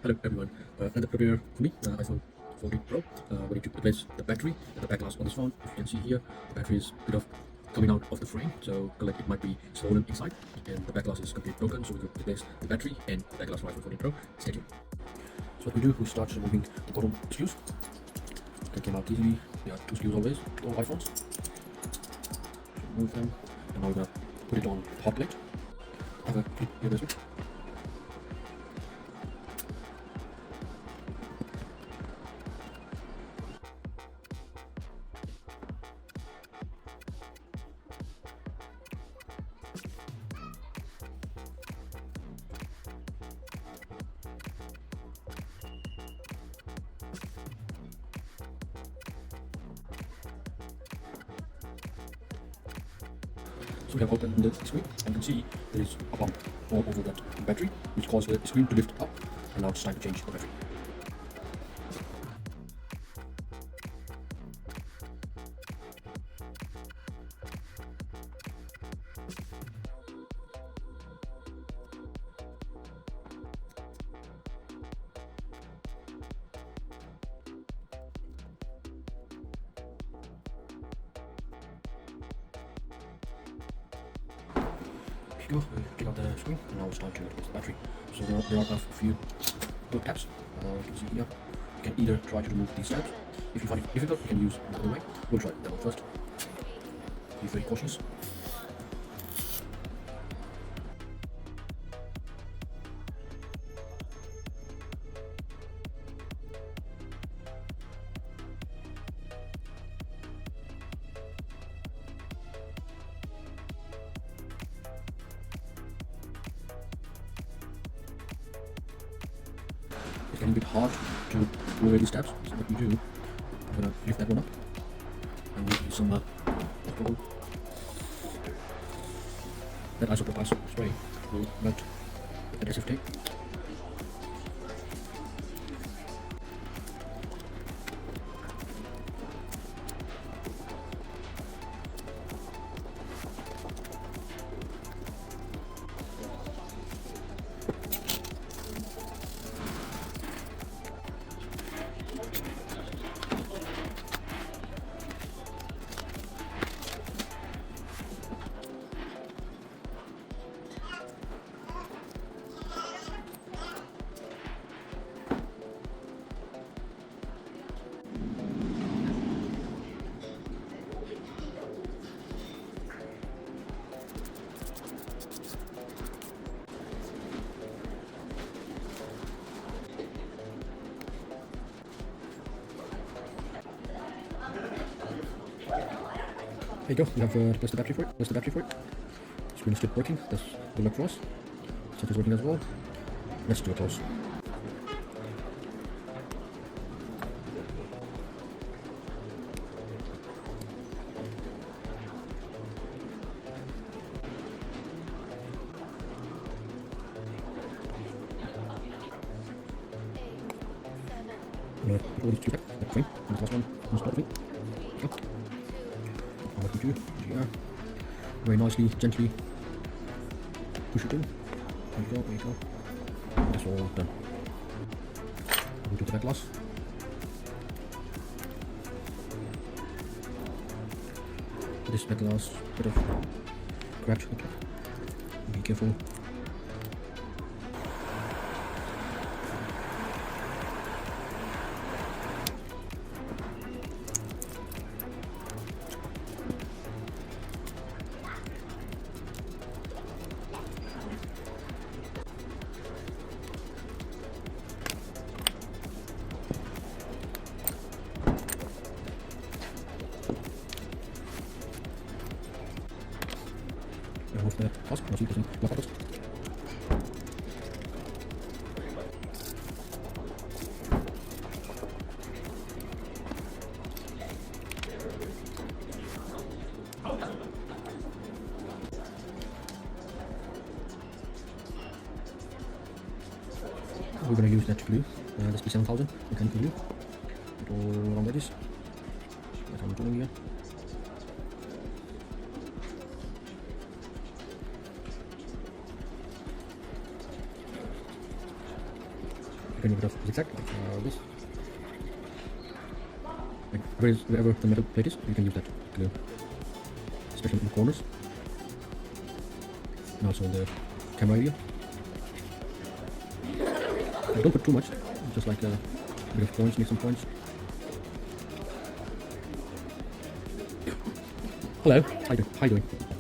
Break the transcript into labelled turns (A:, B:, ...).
A: Hello everyone, another prepare for me, iPhone 14 Pro. We need to replace the battery and the back glass on this phone. If you can see here, the battery is a bit of coming out of the frame, so like it might be swollen inside, and the back glass is completely broken, so we could replace the battery and the back glass for iPhone 14 Pro. Stay tuned. So what we do, we start removing the bottom screws. They came out easily. There are 2 screws always, all iPhones. Remove them, and now we're gonna put it on hot plate. I have a clip here this way. So we have opened the screen and you can see there is a bump all over that battery, which causes the screen to lift up, and now it's time to change the battery. Here we go, take out the screen, and now it's time to replace the battery. So there are a few good tabs. You can see here. You can either try to remove these tabs. If you find it difficult, you can use the other way. We'll try that one first. Be very cautious. It's getting a bit hard to pull away these tabs, so what we do, I'm going to lift that one up and we'll use some alcohol. That isopropyl spray will melt the adhesive tape. There you go, we have replaced the battery for it. Screen is still working, that's good luck for us. Set is working as well. Let's do a close. Put all these two back, that frame, and the last one, on the spot frame. Okay. What we do here, very nicely, gently push it in. There you go. That's all done. We'll do the back glass. This back glass, bit of cracked. Okay. Be careful. Remove the clasp, now see if there's any block bubbles. We're going to use that glue, this P7000 mechanical glue, put all around the edges. That's how I'm doing here. paint a bit of zigzag like this. Like wherever the metal plate is, you can use that glue, especially in the corners and also in the camera area. Don't put too much, just like a bit of points, make some points. Hello, how you doing?